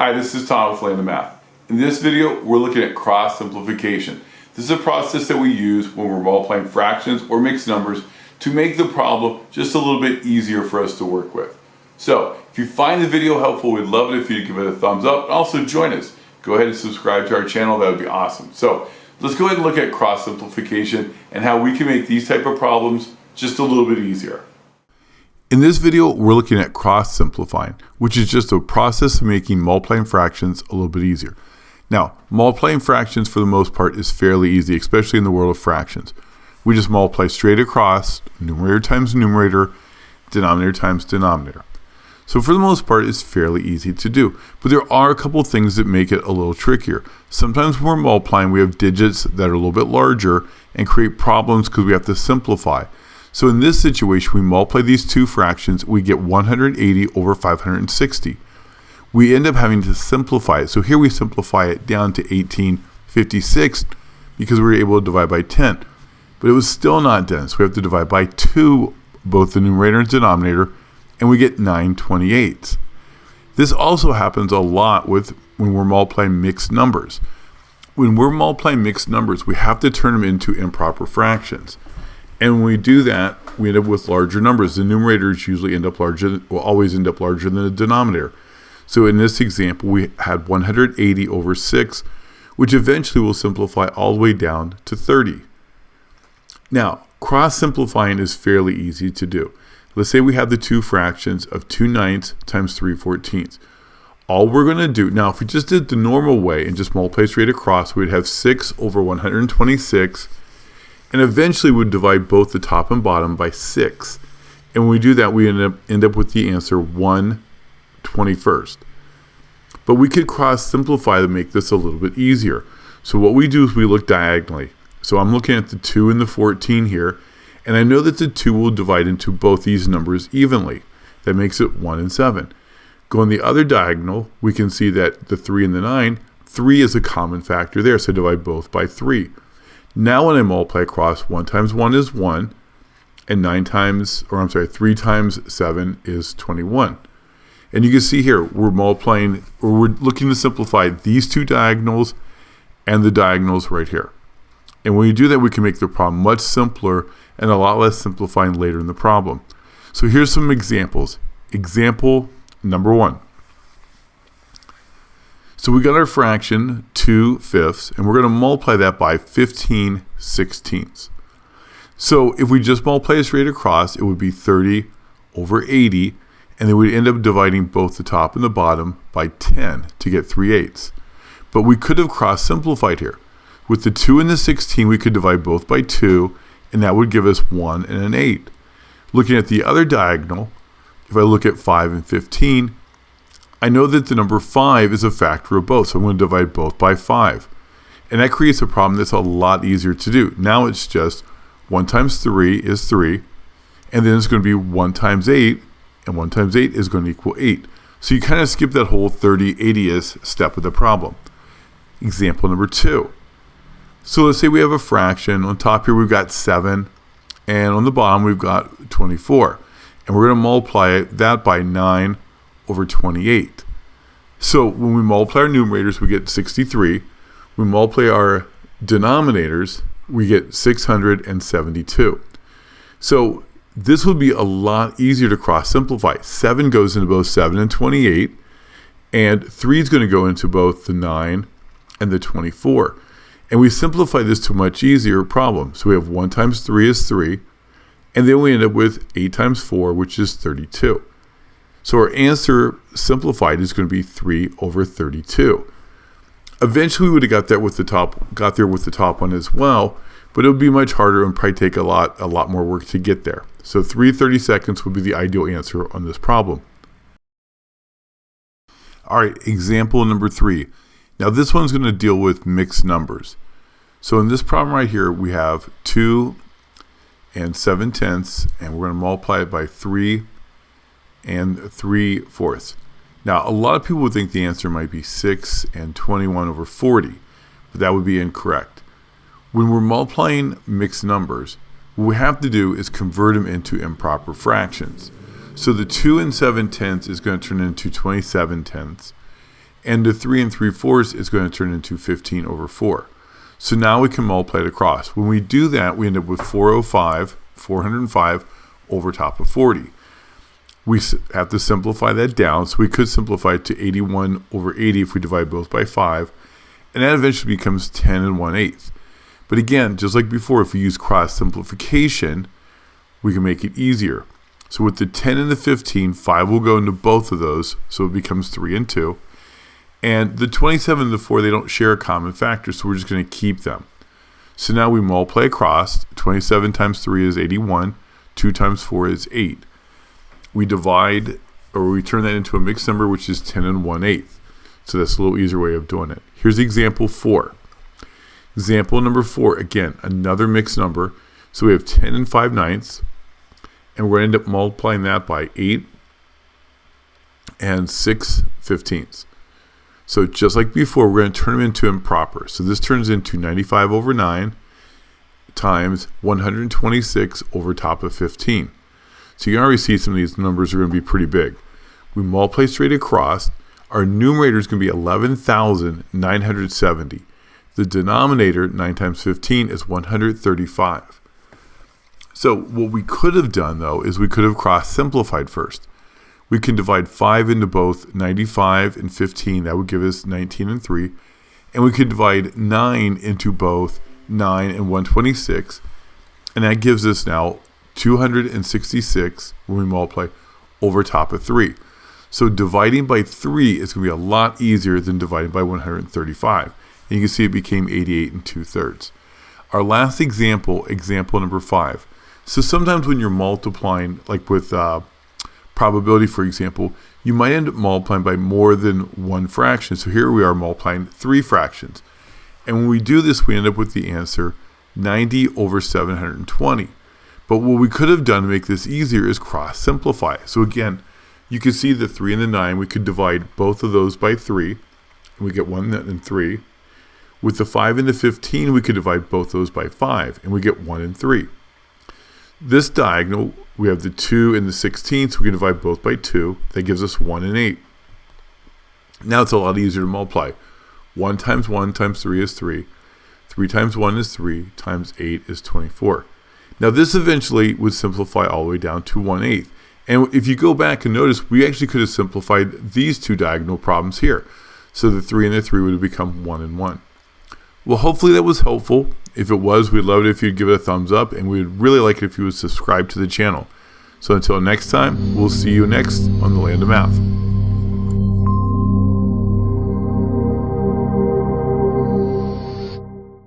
Hi, this is Tom with Land Math. In this video, we're looking at cross simplification. This is a process that we use when we're multiplying fractions or mixed numbers to make the problem just a little bit easier for us to work with. So, if you find the video helpful, we'd love it if you'd give it a thumbs up and also join us. Go ahead and subscribe to our channel, that would be awesome. So, let's go ahead and look at cross simplification and how we can make these type of problems just a little bit easier. In this video, we're looking at cross simplifying, which is just a process of making multiplying fractions a little bit easier. Now, multiplying fractions for the most part is fairly easy, especially in the world of fractions. We just multiply straight across, numerator times numerator, denominator times denominator. So for the most part, it's fairly easy to do. But there are a couple things that make it a little trickier. Sometimes when we're multiplying, we have digits that are a little bit larger and create problems because we have to simplify. So in this situation, we multiply these two fractions, we get 180 over 560. We end up having to simplify it. So here we simplify it down to 1856 because we were able to divide by 10. But it was still not done, so we have to divide by 2, both the numerator and denominator, and we get 9/28. This also happens a lot when we're multiplying mixed numbers. When we're multiplying mixed numbers, we have to turn them into improper fractions. And when we do that, we end up with larger numbers. The numerators usually will always end up larger than the denominator. So in this example, we had 180 over 6, which eventually will simplify all the way down to 30. Now, cross-simplifying is fairly easy to do. Let's say we have the two fractions of 2/9 times 3/14. All we're going to do, now if we just did the normal way and just multiply straight across, we'd have 6 over 126, and eventually we'd divide both the top and bottom by 6. And when we do that, we end up with the answer 1/21. But we could cross-simplify to make this a little bit easier. So what we do is we look diagonally. So I'm looking at the 2 and the 14 here, and I know that the 2 will divide into both these numbers evenly. That makes it 1 and 7. Going the other diagonal, we can see that the 3 and the 9, 3 is a common factor there, so divide both by 3. Now when I multiply across, 1 times 1 is 1, and 3 times 7 is 21. And you can see here, we're looking to simplify these two diagonals and the diagonals right here. And when we do that, we can make the problem much simpler and a lot less simplifying later in the problem. So here's some examples. Example number 1. So we got our fraction 2/5, and we're going to multiply that by 15/16. So if we just multiply it straight across, it would be 30 over 80, and then we'd end up dividing both the top and the bottom by 10 to get 3/8. But we could have cross-simplified here. With the 2 and the 16, we could divide both by 2, and that would give us 1 and an 8. Looking at the other diagonal, if I look at 5 and 15, I know that the number 5 is a factor of both, so I'm going to divide both by 5. And that creates a problem that's a lot easier to do. Now it's just 1 times 3 is 3, and then it's going to be 1 times 8, and 1 times 8 is going to equal 8. So you kind of skip that whole 30/80th step of the problem. Example number 2. So let's say we have a fraction. On top here we've got 7, and on the bottom we've got 24. And we're going to multiply that by 9 over 28. So when we multiply our numerators, we get 63. We multiply our denominators, we get 672. So this would be a lot easier to cross-simplify. 7 goes into both 7 and 28, and 3 is going to go into both the 9 and the 24. And we simplify this to a much easier problem. So we have 1 times 3 is 3, and then we end up with 8 times 4, which is 32. So our answer simplified is going to be 3 over 32. Eventually we would have got there with the top one as well, but it would be much harder and probably take a lot more work to get there. So 3/32 would be the ideal answer on this problem. All right, example number 3. Now this one's going to deal with mixed numbers. So in this problem right here, we have 2 and 7/10, and we're going to multiply it by 3 and 3/4. Now, a lot of people would think the answer might be 6 and 21 over 40, but that would be incorrect. When we're multiplying mixed numbers, what we have to do is convert them into improper fractions. So the 2 and 7/10 is going to turn into 27/10, And the 3 3/4 is going to turn into 15 over 4. So now we can multiply it across. When we do that, we end up with 405 over top of 40. We have to simplify that down, so we could simplify it to 81 over 80 if we divide both by 5, and that eventually becomes 10 1/8. But again, just like before, if we use cross simplification, we can make it easier. So with the 10 and the 15, 5 will go into both of those, so it becomes 3 and 2. And the 27 and the 4, they don't share a common factor, so we're just going to keep them. So now we multiply across. 27 times 3 is 81. 2 times 4 is 8. We divide, or we turn that into a mixed number, which is 10 1/8. So that's a little easier way of doing it. Here's example 4. Example number 4, again, another mixed number. So we have 10 5/9, and we're going to end up multiplying that by 8 and 6/15. So just like before, we're going to turn them into improper. So this turns into 95 over 9 times 126 over top of 15. So you can already see some of these numbers are going to be pretty big. We multiply straight across. Our numerator is going to be 11,970. The denominator, 9 times 15, is 135. So what we could have done, though, is we could have cross-simplified first. We can divide 5 into both 95 and 15. That would give us 19 and 3. And we could divide 9 into both 9 and 126. And that gives us now 266 when we multiply over top of 3. So dividing by 3 is going to be a lot easier than dividing by 135. And you can see it became 88 2/3. Our last example, example number 5. So sometimes when you're multiplying, like with probability, for example, you might end up multiplying by more than one fraction. So here we are multiplying 3 fractions. And when we do this, we end up with the answer 90 over 720. But what we could have done to make this easier is cross-simplify. So again, you can see the 3 and the 9. We could divide both of those by 3, and we get 1 and 3. With the 5 and the 15, we could divide both those by 5, and we get 1 and 3. This diagonal, we have the 2 and the 16, so we can divide both by 2. That gives us 1 and 8. Now it's a lot easier to multiply. 1 times 1 times 3 is 3. 3 times 1 is 3, times 8 is 24. Now this eventually would simplify all the way down to 1/8. And if you go back and notice, we actually could have simplified these two diagonal problems here. So the 3 and the 3 would have become 1 and 1. Well, hopefully that was helpful. If it was, we'd love it if you'd give it a thumbs up, and we'd really like it if you would subscribe to the channel. So until next time, we'll see you next on the Land of Math.